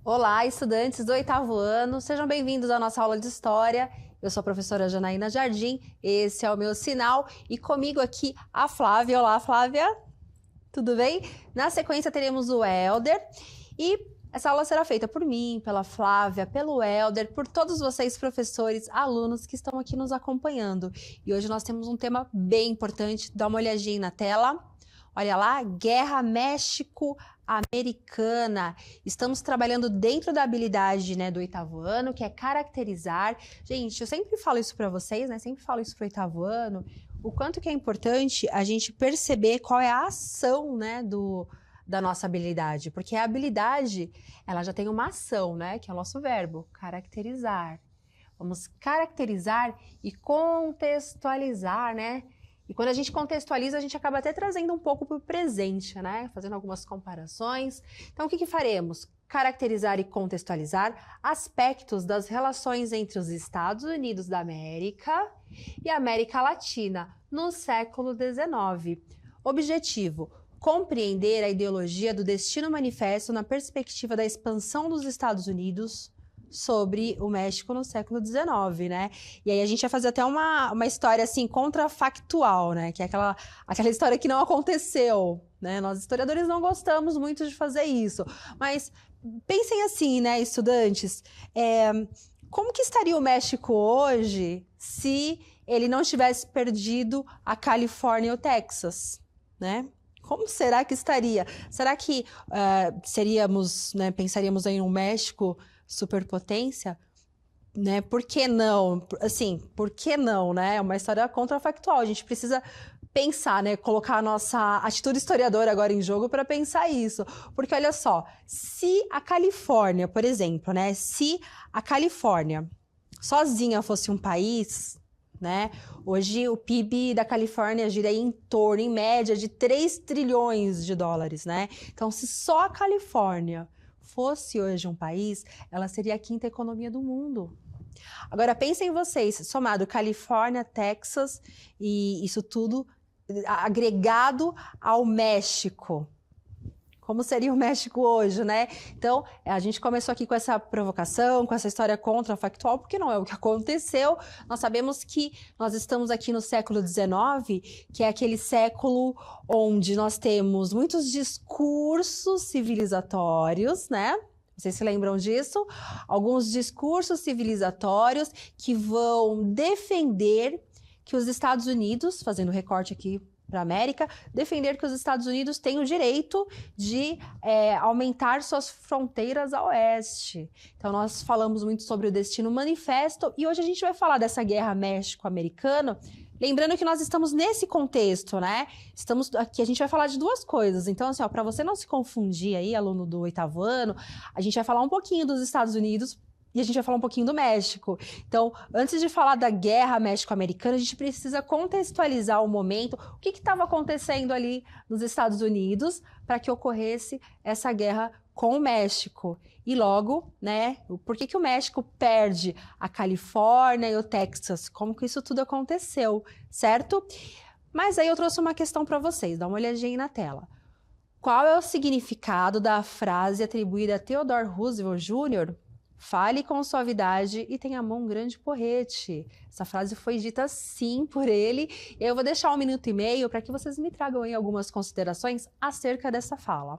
Olá, estudantes do oitavo ano, sejam bem-vindos à nossa aula de História. Eu sou a professora Janaína Jardim, esse é o meu sinal e comigo aqui a Flávia. Olá, Flávia, tudo bem? Na sequência teremos o Helder e essa aula será feita por mim, pela Flávia, pelo Helder, por todos vocês, professores, alunos que estão aqui nos acompanhando. E hoje nós temos um tema bem importante, dá uma olhadinha na tela. Olha lá, Guerra México-Americana. Estamos trabalhando dentro da habilidade, né, do oitavo ano, que é caracterizar. Gente, eu sempre falo isso para vocês, né? Sempre falo isso para o oitavo ano. O quanto que é importante a gente perceber qual é a ação, né, da nossa habilidade. Porque a habilidade, ela já tem uma ação, né, que é o nosso verbo, caracterizar. Vamos caracterizar e contextualizar, né? E quando a gente contextualiza, a gente acaba até trazendo um pouco para o presente, né? Fazendo algumas comparações. Então, o que faremos? Caracterizar e contextualizar aspectos das relações entre os Estados Unidos da América e a América Latina no século XIX. Objetivo: compreender a ideologia do Destino Manifesto na perspectiva da expansão dos Estados Unidos sobre o México no século XIX, né? E aí a gente vai fazer até uma história assim contrafactual, né? Que é aquela história que não aconteceu, né? Nós historiadores não gostamos muito de fazer isso, mas pensem assim, né, estudantes, como que estaria o México hoje se ele não tivesse perdido a Califórnia e o Texas, né? Como será que estaria? Será que seríamos, né, pensaríamos em um México superpotência, né? Por que não? Assim, por que não, né? É uma história contrafactual. A gente precisa pensar, né? Colocar a nossa atitude historiadora agora em jogo para pensar isso. Porque olha só, se a Califórnia, por exemplo, né? Se a Califórnia sozinha fosse um país, né? Hoje o PIB da Califórnia gira em torno, em média, de 3 trilhões de dólares, né? Então, se só a Califórnia fosse hoje um país, ela seria a quinta economia do mundo. Agora pensem vocês, somado Califórnia, Texas e isso tudo agregado ao México. Como seria o México hoje, né? Então, a gente começou aqui com essa provocação, com essa história contrafactual, porque não é o que aconteceu. Nós sabemos que nós estamos aqui no século XIX, que é aquele século onde nós temos muitos discursos civilizatórios, né? Vocês se lembram disso? Alguns discursos civilizatórios que vão defender que os Estados Unidos, fazendo recorte aqui para a América, defender que os Estados Unidos têm o direito de aumentar suas fronteiras a oeste. Então, nós falamos muito sobre o Destino Manifesto e hoje a gente vai falar dessa guerra México-americana. Lembrando que nós estamos nesse contexto, né? Estamos aqui, a gente vai falar de duas coisas. Então, assim, para você não se confundir aí, aluno do oitavo ano, a gente vai falar um pouquinho dos Estados Unidos e a gente vai falar um pouquinho do México. Então, antes de falar da guerra México-americana, a gente precisa contextualizar o momento, o que estava acontecendo ali nos Estados Unidos para que ocorresse essa guerra com o México. E logo, né, por que o México perde a Califórnia e o Texas? Como que isso tudo aconteceu, certo? Mas aí eu trouxe uma questão para vocês, dá uma olhadinha aí na tela. Qual é o significado da frase atribuída a Theodore Roosevelt Jr.? Fale com suavidade e tenha a mão um grande porrete. Essa frase foi dita sim por ele. E eu vou deixar 1 minuto e meio para que vocês me tragam aí algumas considerações acerca dessa fala.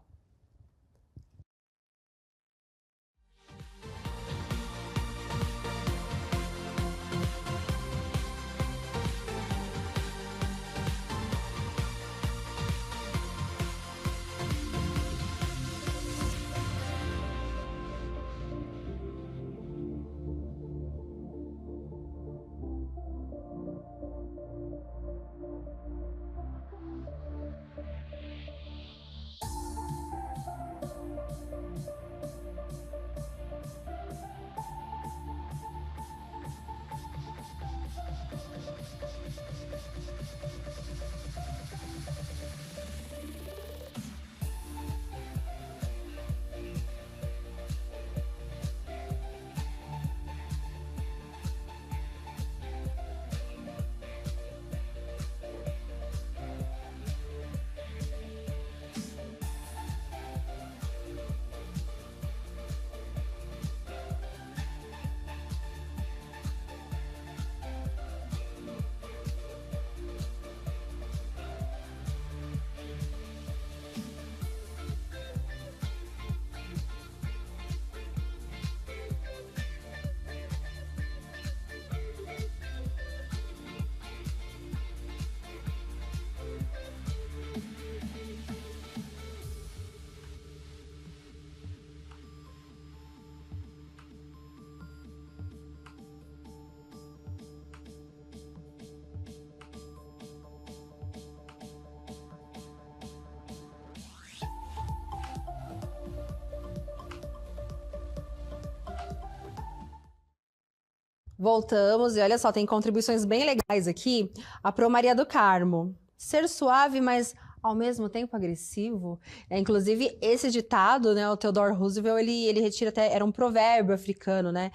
Voltamos, e olha só, tem contribuições bem legais aqui. A Pro Maria do Carmo. Ser suave, mas ao mesmo tempo agressivo. Inclusive, esse ditado, né, o Theodore Roosevelt, ele retira até, era um provérbio africano, né?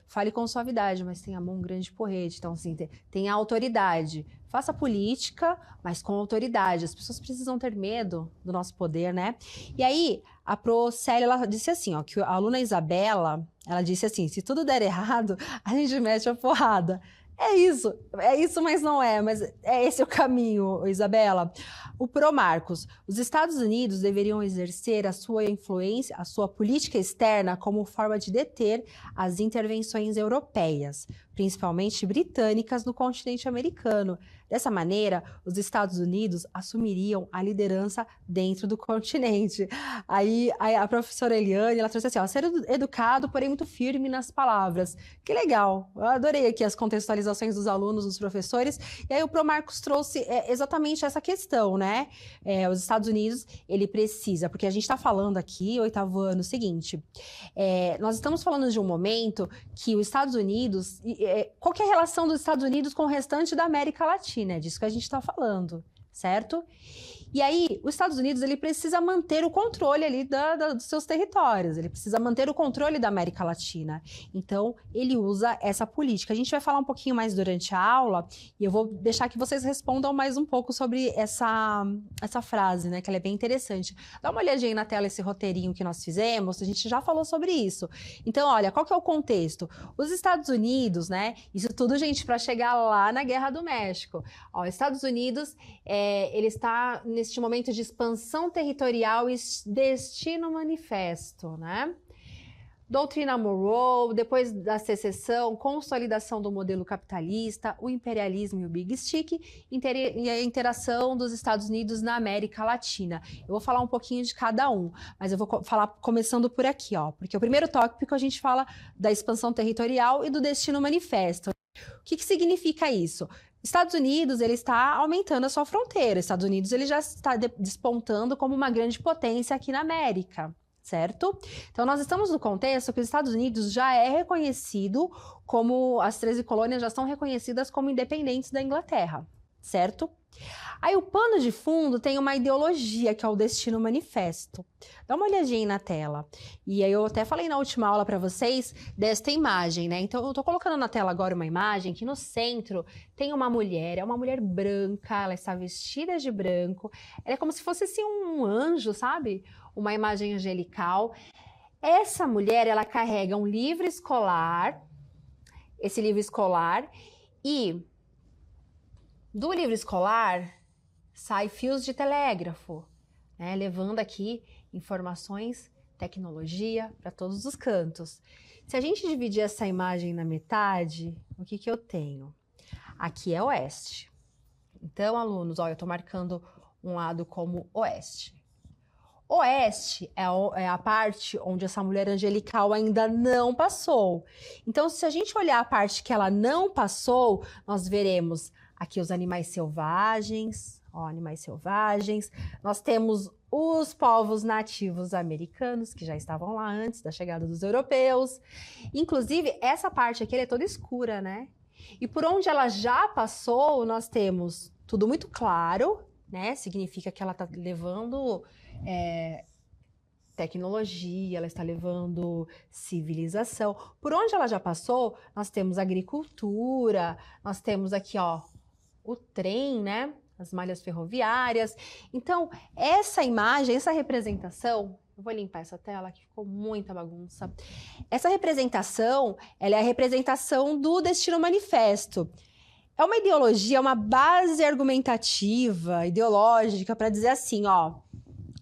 Fale com suavidade, mas tenha a mão grande porrete. Então, assim, tenha autoridade. Faça política, mas com autoridade. As pessoas precisam ter medo do nosso poder, né? E aí, a Pro Célia, ela disse assim, ó, que a aluna Isabela, ela disse assim, se tudo der errado, a gente mete a porrada. É isso, mas não é, mas é esse o caminho, Isabela. O Pro Marcos, os Estados Unidos deveriam exercer a sua influência, a sua política externa como forma de deter as intervenções europeias, principalmente britânicas, no continente americano. Dessa maneira, os Estados Unidos assumiriam a liderança dentro do continente. Aí a professora Eliane, ela trouxe assim, ó, ser educado, porém muito firme nas palavras. Que legal! Eu adorei aqui as contextualizações dos alunos, dos professores. E aí o Pro Marcos trouxe exatamente essa questão, né? Os Estados Unidos, ele precisa, porque a gente está falando aqui, 8º ano, o seguinte, nós estamos falando de um momento que os Estados Unidos, qual que é a relação dos Estados Unidos com o restante da América Latina? É disso que a gente está falando, certo? E aí, os Estados Unidos, ele precisa manter o controle ali dos seus territórios, ele precisa manter o controle da América Latina. Então, ele usa essa política. A gente vai falar um pouquinho mais durante a aula e eu vou deixar que vocês respondam mais um pouco sobre essa frase, né, que ela é bem interessante. Dá uma olhadinha aí na tela esse roteirinho que nós fizemos, a gente já falou sobre isso. Então, olha, qual que é o contexto? Os Estados Unidos, né, isso tudo, gente, para chegar lá na Guerra do México. Ó, os Estados Unidos, ele está neste momento de expansão territorial e destino manifesto, né? Doutrina Monroe, depois da secessão, consolidação do modelo capitalista, o imperialismo e o Big Stick, e a interação dos Estados Unidos na América Latina. Eu vou falar um pouquinho de cada um, mas eu vou falar começando por aqui, ó, porque o primeiro tópico a gente fala da expansão territorial e do destino manifesto. O que significa isso? Estados Unidos, ele está aumentando a sua fronteira. Estados Unidos, ele já está despontando como uma grande potência aqui na América, certo? Então, nós estamos no contexto que os Estados Unidos já é reconhecido como, as 13 colônias já são reconhecidas como independentes da Inglaterra, certo? Aí o pano de fundo tem uma ideologia, que é o Destino Manifesto. Dá uma olhadinha aí na tela. E aí eu até falei na última aula para vocês desta imagem, né? Então eu tô colocando na tela agora uma imagem que no centro tem uma mulher, é uma mulher branca, ela está vestida de branco. Ela é como se fosse assim um anjo, sabe? Uma imagem angelical. Essa mulher, ela carrega um livro escolar, esse livro escolar, e do livro escolar sai fios de telégrafo, né, levando aqui informações, tecnologia para todos os cantos. Se a gente dividir essa imagem na metade, o que eu tenho? Aqui é oeste. Então, alunos, olha, eu estou marcando um lado como oeste. Oeste é a parte onde essa mulher angelical ainda não passou. Então, se a gente olhar a parte que ela não passou, nós veremos aqui os animais selvagens, ó, animais selvagens. Nós temos os povos nativos americanos, que já estavam lá antes da chegada dos europeus. Inclusive, essa parte aqui ela é toda escura, né? E por onde ela já passou, nós temos tudo muito claro, né? Significa que ela está levando tecnologia, ela está levando civilização. Por onde ela já passou, nós temos agricultura, nós temos aqui, ó, o trem, né? As malhas ferroviárias. Então, essa imagem, essa representação, eu vou limpar essa tela que ficou muita bagunça. Essa representação, ela é a representação do Destino Manifesto. É uma ideologia, uma base argumentativa, ideológica, para dizer assim, ó,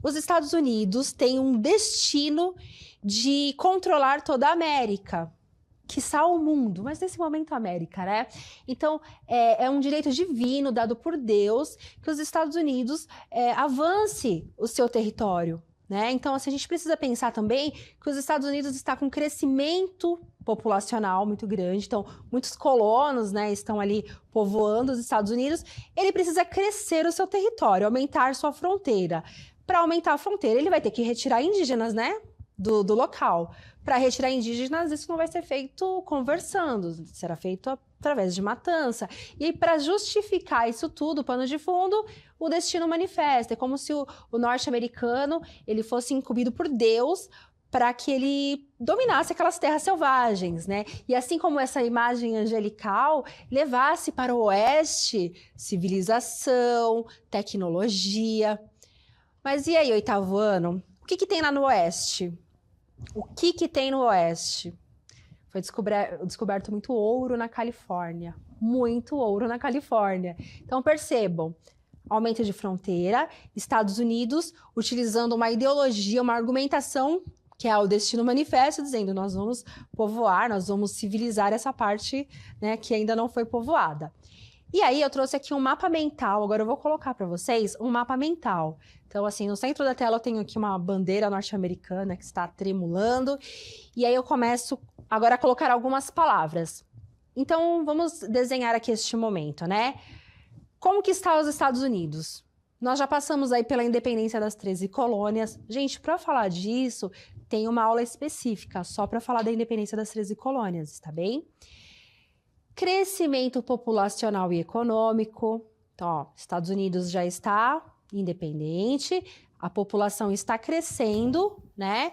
os Estados Unidos têm um destino de controlar toda a América, quiçá o mundo, mas nesse momento a América, né? Então, é um direito divino dado por Deus que os Estados Unidos avance o seu território, né? Então, assim, a gente precisa pensar também que os Estados Unidos estão com um crescimento populacional muito grande, então muitos colonos, né, estão ali povoando os Estados Unidos. Ele precisa crescer o seu território, aumentar sua fronteira. Para aumentar a fronteira, ele vai ter que retirar indígenas, né? do local. Para retirar indígenas, isso não vai ser feito conversando, será feito através de matança. E aí, para justificar isso tudo, pano de fundo, o destino manifesta. É como se o norte-americano ele fosse incumbido por Deus para que ele dominasse aquelas terras selvagens, né? E assim como essa imagem angelical levasse para o oeste civilização, tecnologia. Mas e aí, oitavo ano? O que tem lá no oeste? O que tem no oeste? Foi descoberto muito ouro na Califórnia. Muito ouro na Califórnia. Então percebam, aumento de fronteira, Estados Unidos utilizando uma ideologia, uma argumentação que é o destino manifesto, dizendo nós vamos povoar, nós vamos civilizar essa parte, né, que ainda não foi povoada. E aí eu trouxe aqui um mapa mental, agora eu vou colocar para vocês um mapa mental. Então assim, no centro da tela eu tenho aqui uma bandeira norte-americana que está tremulando, e aí eu começo agora a colocar algumas palavras. Então vamos desenhar aqui este momento, né? Como que está os Estados Unidos? Nós já passamos aí pela independência das 13 colônias. Gente, para falar disso, tem uma aula específica só para falar da independência das 13 colônias, está bem? Crescimento populacional e econômico. Então, ó, Estados Unidos já está independente, a população está crescendo, né?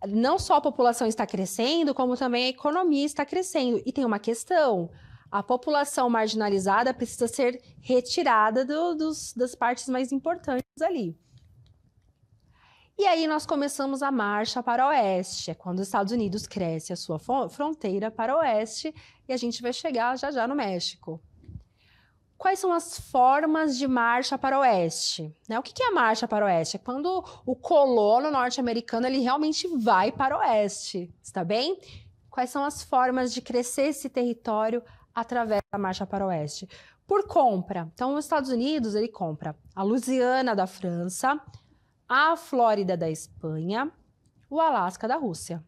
Não só a população está crescendo, como também a economia está crescendo. E tem uma questão: a população marginalizada precisa ser retirada das partes mais importantes ali. E aí nós começamos a marcha para o oeste, é quando os Estados Unidos cresce a sua fronteira para o oeste e a gente vai chegar já já no México. Quais são as formas de marcha para o oeste? Né? O que é a marcha para o oeste? É quando o colono norte-americano ele realmente vai para o oeste, está bem? Quais são as formas de crescer esse território através da marcha para o oeste? Por compra. Então, os Estados Unidos ele compra a Louisiana da França, a Flórida da Espanha, o Alasca da Rússia.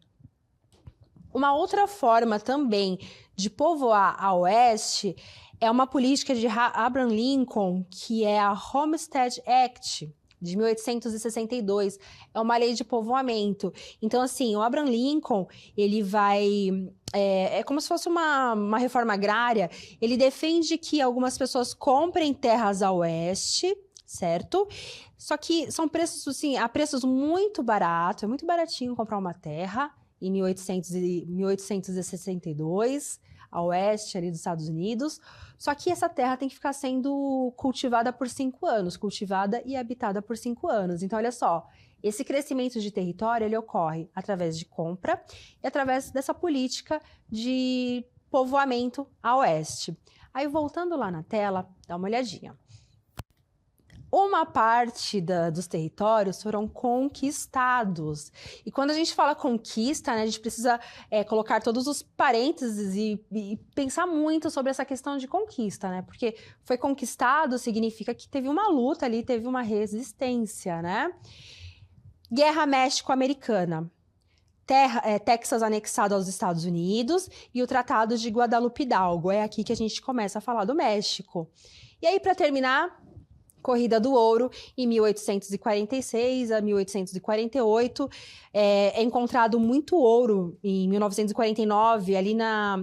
Uma outra forma também de povoar a oeste é uma política de Abraham Lincoln, que é a Homestead Act, de 1862. É uma lei de povoamento. Então, assim, o Abraham Lincoln, ele vai... É como se fosse uma reforma agrária. Ele defende que algumas pessoas comprem terras a oeste, certo? Só que são preços, assim, a preços muito baratos. É muito baratinho comprar uma terra em 1862, a oeste ali dos Estados Unidos. Só que essa terra tem que ficar sendo cultivada por 5 anos, cultivada e habitada por 5 anos. Então, olha só, esse crescimento de território, ele ocorre através de compra e através dessa política de povoamento a oeste. Aí, voltando lá na tela, dá uma olhadinha. Uma parte dos territórios foram conquistados. E quando a gente fala conquista, né, a gente precisa colocar todos os parênteses e pensar muito sobre essa questão de conquista, né? Porque foi conquistado significa que teve uma luta ali, teve uma resistência, né? Guerra México-Americana. Texas anexado aos Estados Unidos e o Tratado de Guadalupe Hidalgo. É aqui que a gente começa a falar do México. E aí, para terminar, Corrida do Ouro, em 1846 a 1848, é encontrado muito ouro em 1949, ali em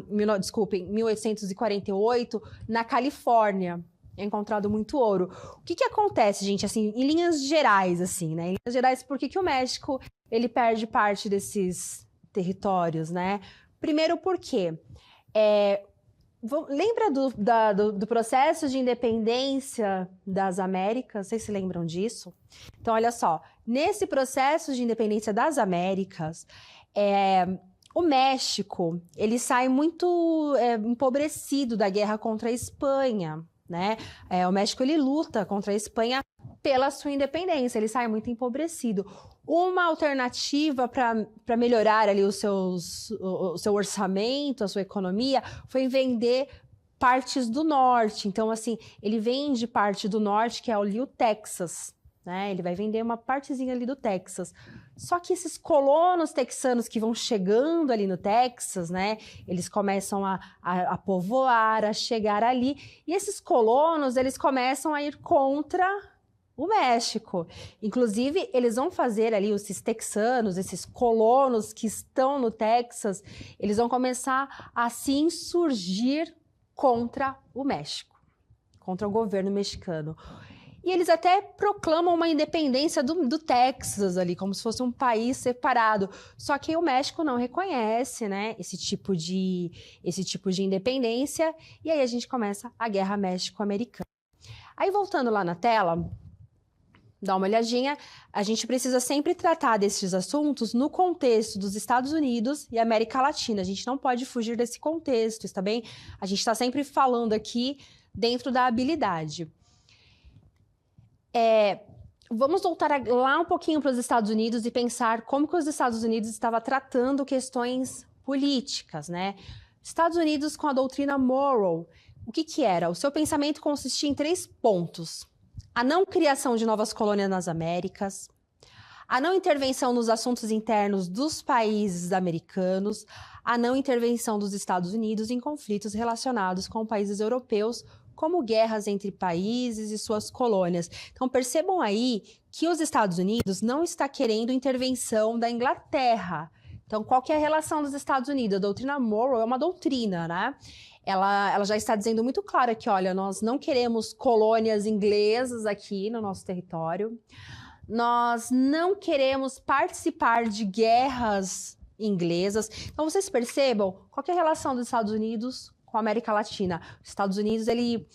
1848, na Califórnia, é encontrado muito ouro. O que acontece, gente, assim, em linhas gerais, assim, né? Em linhas gerais, por que o México, ele perde parte desses territórios, né? Primeiro, porque lembra do processo de independência das Américas? Vocês se lembram disso? Então, olha só, nesse processo de independência das Américas, o México, ele sai muito empobrecido da guerra contra a Espanha, né? O México, ele luta contra a Espanha pela sua independência, ele sai muito empobrecido. Uma alternativa para melhorar ali o seu orçamento, a sua economia, foi vender partes do norte. Então, assim, ele vende parte do norte, que é ali o Texas, né? Ele vai vender uma partezinha ali do Texas. Só que esses colonos texanos que vão chegando ali no Texas, né? Eles começam a povoar, a chegar ali. E esses colonos, eles começam a ir contra O México. Inclusive, eles vão fazer ali, esses texanos, esses colonos que estão no Texas, eles vão começar a se insurgir contra o México, contra o governo mexicano. E eles até proclamam uma independência do Texas ali, como se fosse um país separado. Só que o México não reconhece, né, esse tipo de independência. E aí a gente começa a Guerra México-Americana. Aí voltando lá na tela, dá uma olhadinha, a gente precisa sempre tratar desses assuntos no contexto dos Estados Unidos e América Latina. A gente não pode fugir desse contexto, está bem? A gente está sempre falando aqui dentro da habilidade. Vamos voltar lá um pouquinho para os Estados Unidos e pensar como que os Estados Unidos estavam tratando questões políticas, né? Estados Unidos com a doutrina Monroe, o que era? O seu pensamento consistia em 3 pontos. A não criação de novas colônias nas Américas, a não intervenção nos assuntos internos dos países americanos, a não intervenção dos Estados Unidos em conflitos relacionados com países europeus, como guerras entre países e suas colônias. Então, percebam aí que os Estados Unidos não está querendo intervenção da Inglaterra. Então, qual que é a relação dos Estados Unidos? A doutrina Monroe é uma doutrina, né? Ela já está dizendo muito claro aqui, olha, nós não queremos colônias inglesas aqui no nosso território. Nós não queremos participar de guerras inglesas. Então, vocês percebam qual que é a relação dos Estados Unidos com a América Latina. Os Estados Unidos, ele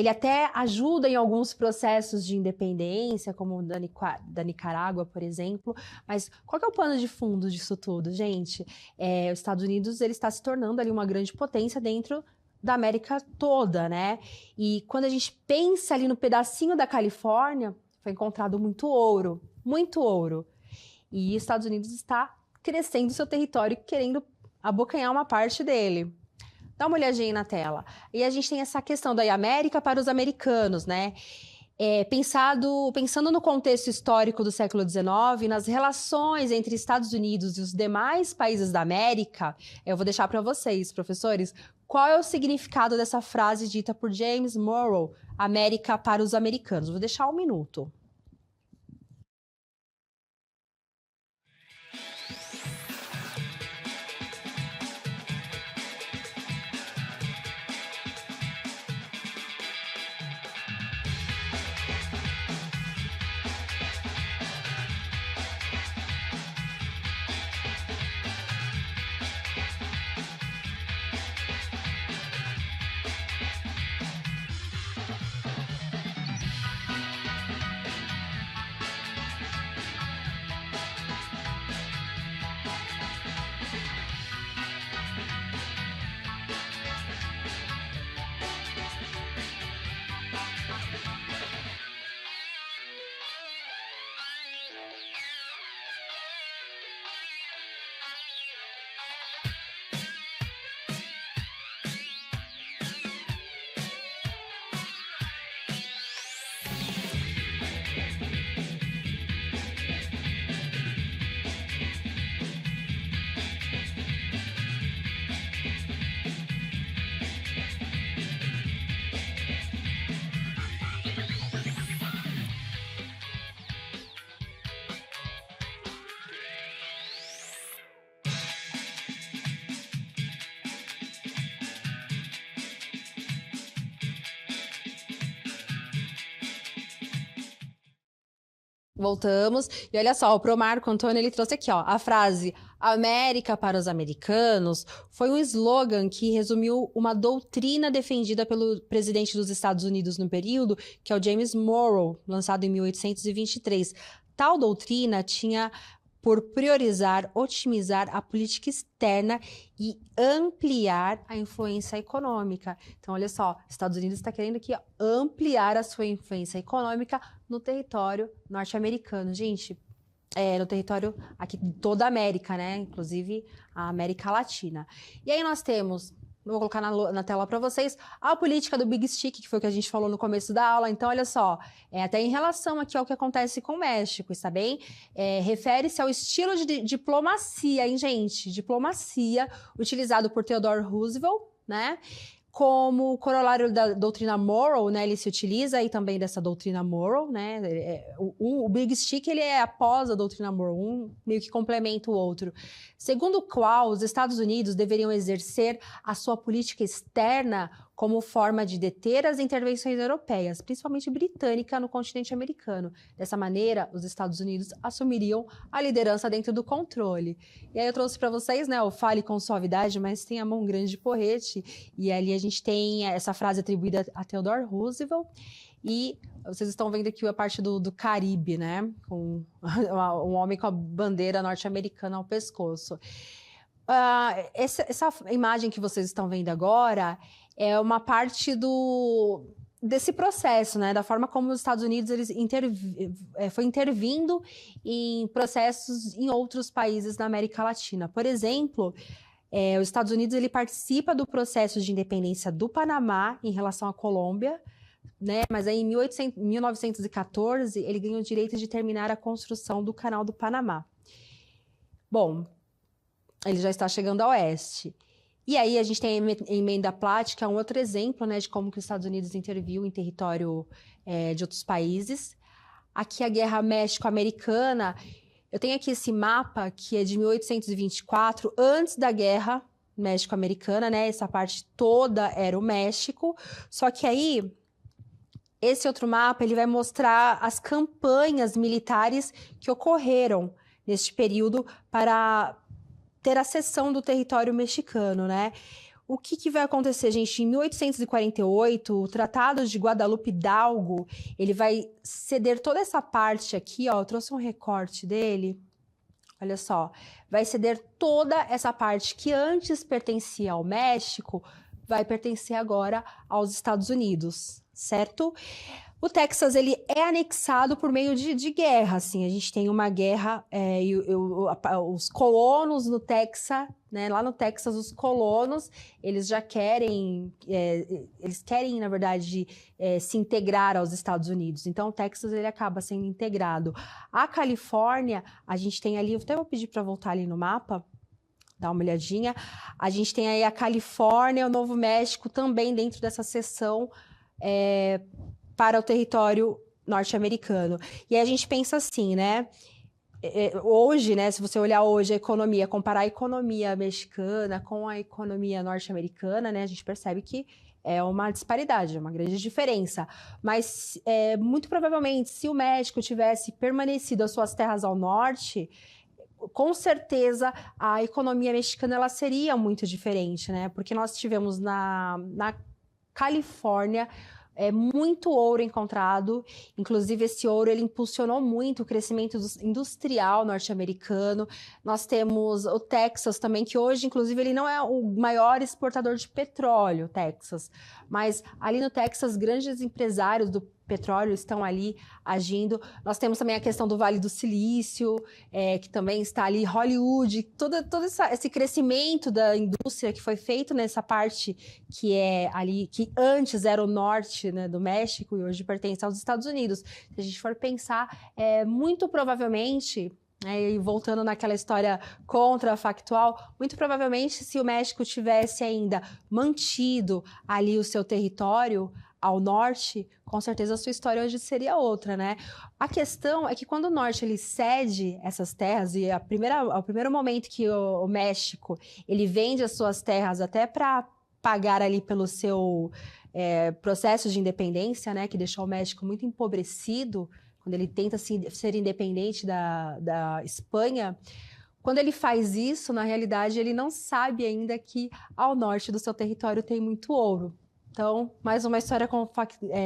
até ajuda em alguns processos de independência, como o da Nicarágua, por exemplo, mas qual que é o pano de fundo disso tudo, gente? Os Estados Unidos, ele está se tornando ali uma grande potência dentro da América toda, né? E quando a gente pensa ali no pedacinho da Califórnia, foi encontrado muito ouro, muito ouro. E os Estados Unidos está crescendo seu território, querendo abocanhar uma parte dele. Dá uma olhadinha aí na tela. E a gente tem essa questão da América para os americanos, né? Pensando no contexto histórico do século XIX, nas relações entre Estados Unidos e os demais países da América, eu vou deixar para vocês, professores, qual é o significado dessa frase dita por James Monroe, América para os americanos. Vou deixar 1 minuto. Voltamos. E olha só, o Promarco Antônio, ele trouxe aqui, ó, a frase América para os americanos foi um slogan que resumiu uma doutrina defendida pelo presidente dos Estados Unidos no período, que é o James Monroe, lançado em 1823. Tal doutrina tinha por priorizar, otimizar a política externa e ampliar a influência econômica. Então, olha só, Estados Unidos está querendo aqui, ó, ampliar a sua influência econômica no território norte-americano. Gente, no território aqui de toda a América, né? Inclusive a América Latina. E aí nós temos, vou colocar na tela para vocês, a política do Big Stick, que foi o que a gente falou no começo da aula. Então, olha só, até em relação aqui ao que acontece com o México, está bem? Refere-se ao estilo de diplomacia, hein, gente? Diplomacia utilizado por Theodore Roosevelt, né? como corolário da doutrina Monroe, né, ele se utiliza aí também dessa doutrina Monroe, né, o Big Stick ele é após a doutrina Monroe, um meio que complementa o outro, segundo o qual os Estados Unidos deveriam exercer a sua política externa como forma de deter as intervenções europeias, principalmente britânica, no continente americano. Dessa maneira, os Estados Unidos assumiriam a liderança dentro do controle. E aí eu trouxe para vocês, né, o fale com suavidade, mas tem a mão grande de porrete, e ali a gente tem essa frase atribuída a Theodore Roosevelt, e vocês estão vendo aqui a parte do Caribe, né, com um homem com a bandeira norte-americana ao pescoço. Essa imagem que vocês estão vendo agora é uma parte desse processo, né, da forma como os Estados Unidos foi intervindo em processos em outros países da América Latina. Por exemplo, os Estados Unidos ele participa do processo de independência do Panamá em relação à Colômbia, né, mas aí em 1914 ele ganhou o direito de terminar a construção do Canal do Panamá. Bom, ele já está chegando a oeste. E aí a gente tem a emenda Platt, que é um outro exemplo, né, de como que os Estados Unidos interviu em território de outros países. Aqui a Guerra México-Americana, eu tenho aqui esse mapa que é de 1824, antes da Guerra México-Americana, né, essa parte toda era o México, só que aí esse outro mapa ele vai mostrar as campanhas militares que ocorreram neste período para ter a cessão do território mexicano, né? O que vai acontecer, gente? Em 1848, o Tratado de Guadalupe Hidalgo, ele vai ceder toda essa parte aqui, ó, eu trouxe um recorte dele, olha só, vai ceder toda essa parte que antes pertencia ao México, vai pertencer agora aos Estados Unidos, certo? O Texas, ele é anexado por meio de guerra, assim, a gente tem uma guerra, os colonos no Texas, né, lá no Texas, os colonos, eles já querem, na verdade, se integrar aos Estados Unidos, então o Texas, ele acaba sendo integrado. A Califórnia, a gente tem ali, eu até vou pedir para voltar ali no mapa, dar uma olhadinha, a gente tem aí a Califórnia, o Novo México também dentro dessa seção, para o território norte-americano. E aí a gente pensa assim, né? Hoje, né? Se você olhar hoje a economia, comparar a economia mexicana com a economia norte-americana, né? A gente percebe que é uma disparidade, é uma grande diferença. Mas, muito provavelmente, se o México tivesse permanecido as suas terras ao norte, com certeza a economia mexicana ela seria muito diferente, né? Porque nós tivemos na Califórnia muito ouro encontrado, inclusive esse ouro ele impulsionou muito o crescimento industrial norte-americano. Nós temos o Texas também, que hoje, inclusive, ele não é o maior exportador de petróleo, Texas, mas ali no Texas, grandes empresários do petróleo estão ali agindo. Nós temos também a questão do Vale do Silício, que também está ali, Hollywood, todo esse crescimento da indústria que foi feito nessa parte que é ali, que antes era o norte, né, do México e hoje pertence aos Estados Unidos. Se a gente for pensar, muito provavelmente, e voltando naquela história contrafactual, muito provavelmente se o México tivesse ainda mantido ali o seu território ao norte, com certeza a sua história hoje seria outra, né? A questão é que quando o norte ele cede essas terras, e ao primeiro momento que o México ele vende as suas terras até para pagar ali pelo seu processo de independência, né? Que deixou o México muito empobrecido, quando ele tenta ser independente da Espanha. Quando ele faz isso, na realidade, ele não sabe ainda que ao norte do seu território tem muito ouro. Então, mais uma história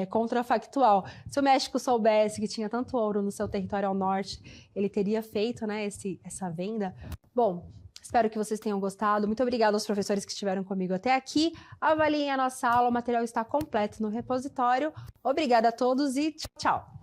contrafactual. Se o México soubesse que tinha tanto ouro no seu território ao norte, ele teria feito, né, essa venda. Bom, espero que vocês tenham gostado. Muito obrigada aos professores que estiveram comigo até aqui. Avaliem a nossa aula, o material está completo no repositório. Obrigada a todos e tchau!